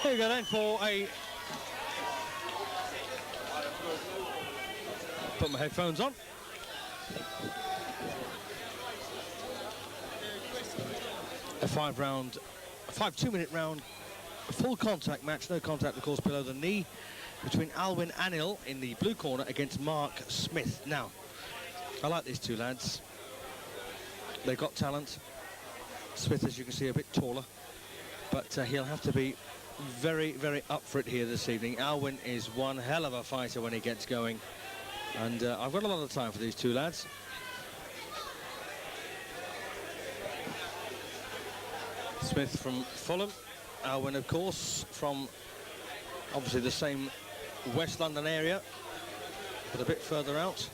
Here we go then for a... Put my headphones on. A 5 2-minute round, a full contact match, no contact of course below the knee, between Alwin Anil in the blue corner against Mark Smith. Now, I like these two lads. They've got talent. Smith, as you can see, a bit taller, but he'll have to be very, very up for it here this evening. Alwin is one hell of a fighter when he gets going, and I've got a lot of time for these two lads. Smith from Fulham, Alwin of course from obviously the same West London area, but a bit further out.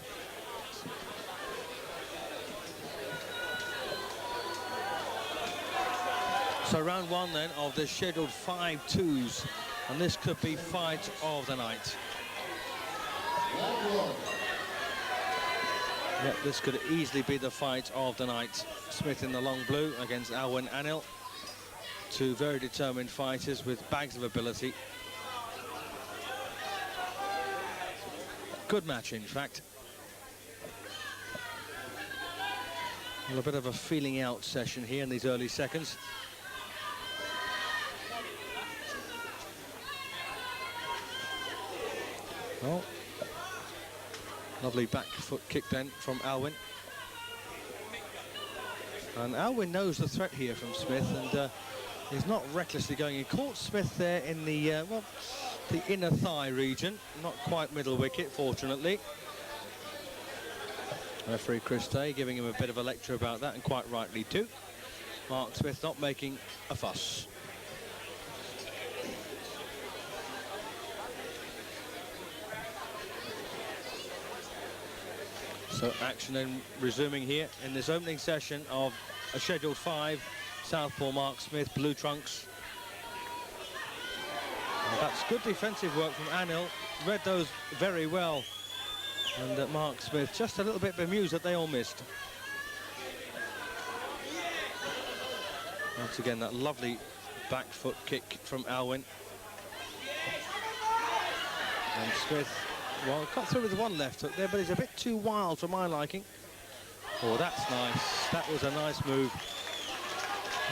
So round one then of the scheduled 5-2s, and this could be fight of the night. Yep, this could easily be the fight of the night. Smith in the long blue against Alwin Anil. Two very determined fighters with bags of ability. Good match, in fact. Well, a bit of a feeling out session here in these early seconds. Oh, lovely back foot kick then from Alwin. And Alwin knows the threat here from Smith, and he's not recklessly going. He caught Smith there in the, well, the inner thigh region. Not quite middle wicket, fortunately. Referee Chris Day giving him a bit of a lecture about that, and quite rightly too. Mark Smith not making a fuss. So action then resuming here in this opening session of a scheduled 5. Southpaw Mark Smith, blue trunks. And that's good defensive work from Anil. Read those very well. And Mark Smith just a little bit bemused that they all missed. Once again, that lovely back foot kick from Alwin. And Smith, well, cut through with one left hook there, but he's a bit too wild for my liking. Oh, that's nice. That was a nice move.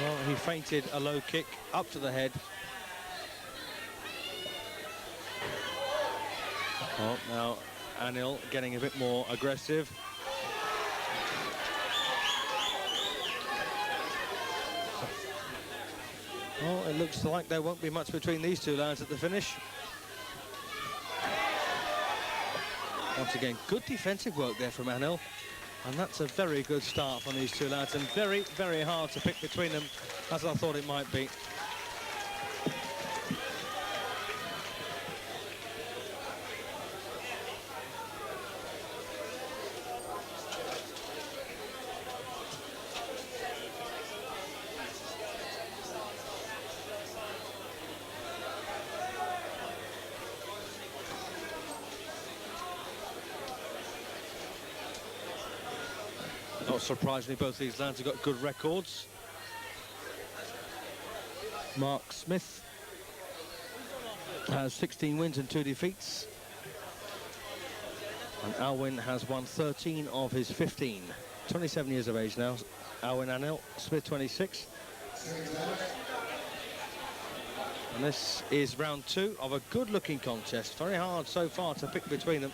Well, he feinted a low kick up to the head. Oh, now Anil getting a bit more aggressive. Well, it looks like there won't be much between these two lads at the finish. Once again, good defensive work there from Anil. And that's a very good start from these two lads, and very, very hard to pick between them, as I thought it might be. Not surprisingly, both these lads have got good records. Mark Smith has 16 wins and 2 defeats. And Alwin has won 13 of his 15. 27 years of age now, Alwin Anil. Smith 26. And this is round 2 of a good-looking contest. Very hard so far to pick between them.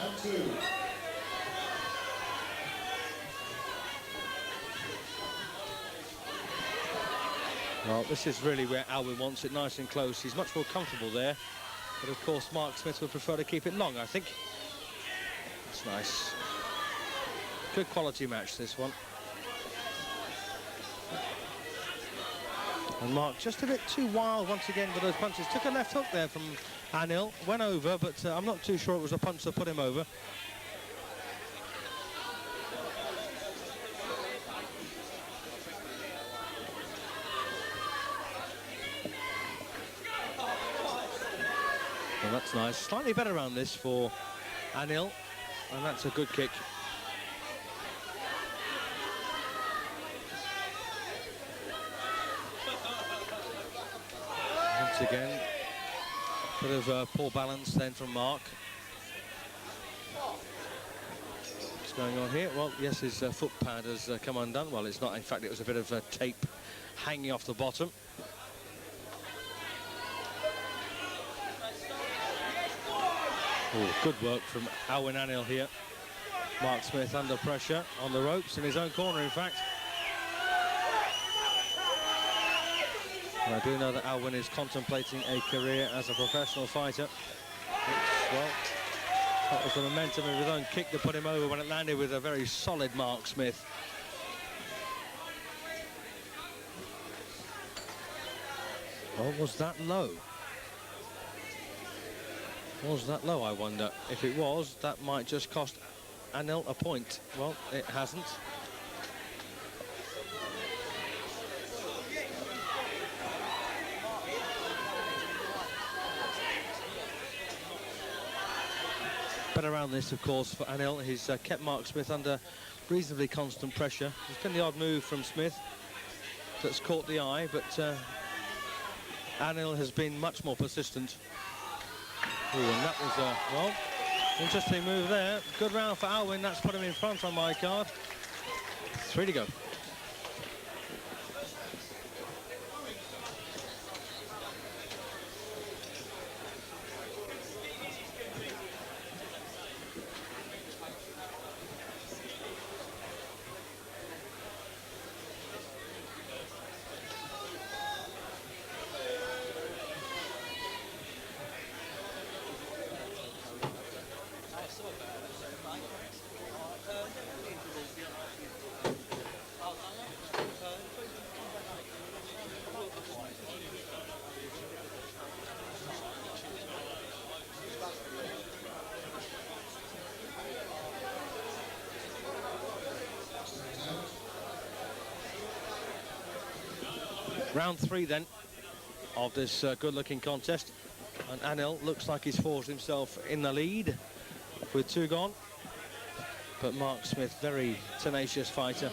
Round 2. Well, this is really where Alwin wants it, nice and close. He's much more comfortable there. But of course, Mark Smith would prefer to keep it long, I think. That's nice. Good quality match, this one. And Mark just a bit too wild once again with those punches. Took a left hook there from Anil, went over, but I'm not too sure it was a punch that put him over. Well, that's nice. Slightly better around this for Anil, and that's a good kick. Once again, bit of poor balance then from Mark. What's going on here? Well, yes, his foot pad has come undone. Well, it's not. In fact, it was a bit of tape hanging off the bottom. Oh, good work from Alwin Anil here. Mark Smith under pressure on the ropes in his own corner, in fact. And I do know that Alwin is contemplating a career as a professional fighter. Well, that was the momentum of his own kick to put him over when it landed with a very solid Mark Smith. Or was that low? Was that low, I wonder? If it was, that might just cost Anil a point. Well, it hasn't. Better around this, of course, for Anil. He's kept Mark Smith under reasonably constant pressure. There's been the odd move from Smith that's caught the eye, but Anil has been much more persistent. Ooh, and that was a, well, interesting move there. Good round for Alwin. That's put him in front on my card. 3 to go. Round 3 then of this good-looking contest, and Anil looks like he's forced himself in the lead with 2 gone, but Mark Smith, very tenacious fighter,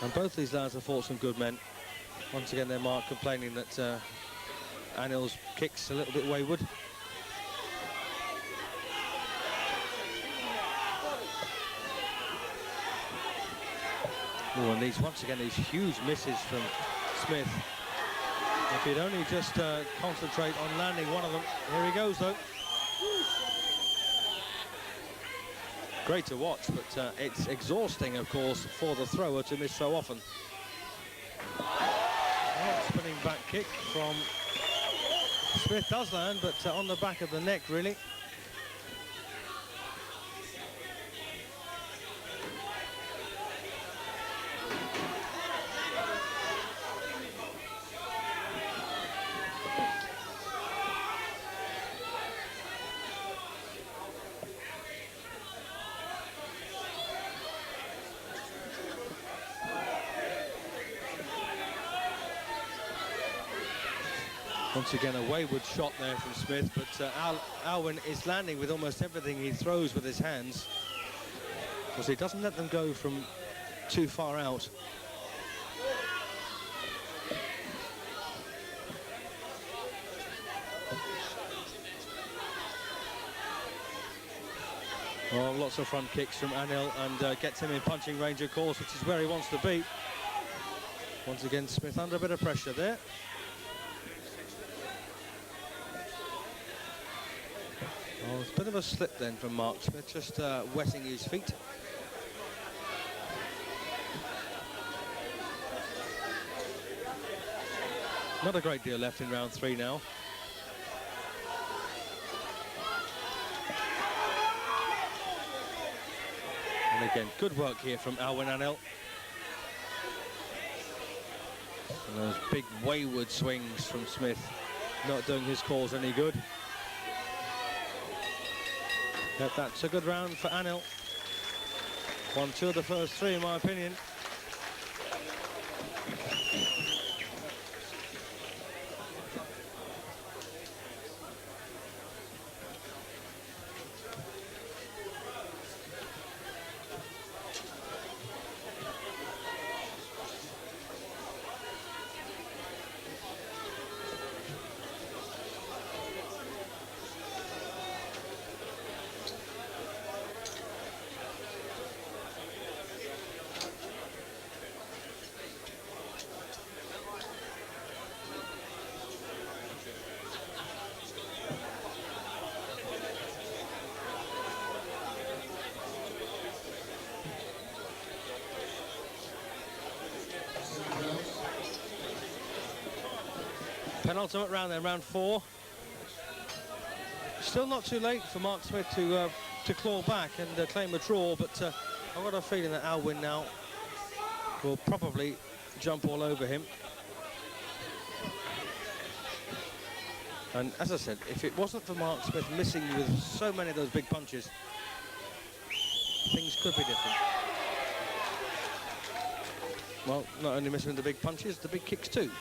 and both these lads have fought some good men. Once again there, Mark complaining that Anil's kicks a little bit wayward. Oh, and these, once again, these huge misses from Smith. If he'd only just concentrate on landing one of them. Here he goes, though. Great to watch, but it's exhausting, of course, for the thrower to miss so often. Well, spinning back kick from Smith does land, but on the back of the neck, really. Once again, a wayward shot there from Smith, but Alwin is landing with almost everything he throws with his hands, because he doesn't let them go from too far out. Oh, lots of front kicks from Anil, and gets him in punching range, of course, which is where he wants to be. Once again, Smith under a bit of pressure there. Oh, it's a bit of a slip then from Mark Smith, just wetting his feet. Not a great deal left in round 3 now. And again, good work here from Alwin Anil. And those big wayward swings from Smith, not doing his cause any good. Yep, that's a good round for Anil. 1-2 of the first 3, in my opinion. Penultimate round then, round 4. Still not too late for Mark Smith to claw back and claim a draw, but I've got a feeling that Alwin now will probably jump all over him. And as I said, if it wasn't for Mark Smith missing with so many of those big punches, things could be different. Well, not only missing the big punches, the big kicks too.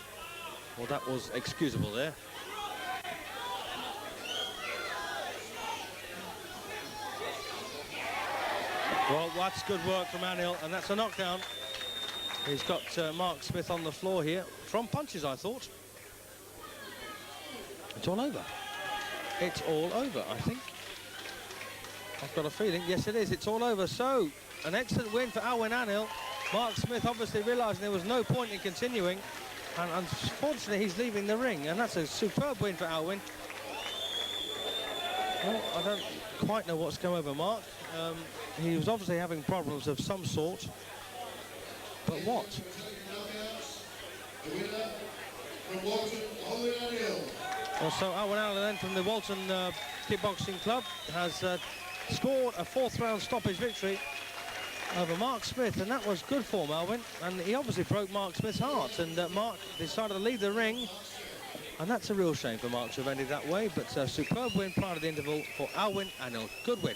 Well, that was excusable there. Well, that's good work from Anil, and that's a knockdown. He's got Mark Smith on the floor here from punches, I thought. It's all over. It's all over, I think. I've got a feeling. Yes, it is. It's all over. So, an excellent win for Alwin Anil. Mark Smith obviously realising there was no point in continuing. And unfortunately, he's leaving the ring. And that's a superb win for Alwin. Well, I don't quite know what's come over Mark. He was obviously having problems of some sort. But what? Well, so Alwin Anil then from the Walton Kickboxing Club has scored a 4th round stoppage victory over Mark Smith, and that was good form, Alwin, and he obviously broke Mark Smith's heart, and Mark decided to leave the ring, and that's a real shame for Mark to have ended that way, but a superb win prior to the interval for Alwin Anil. Good win.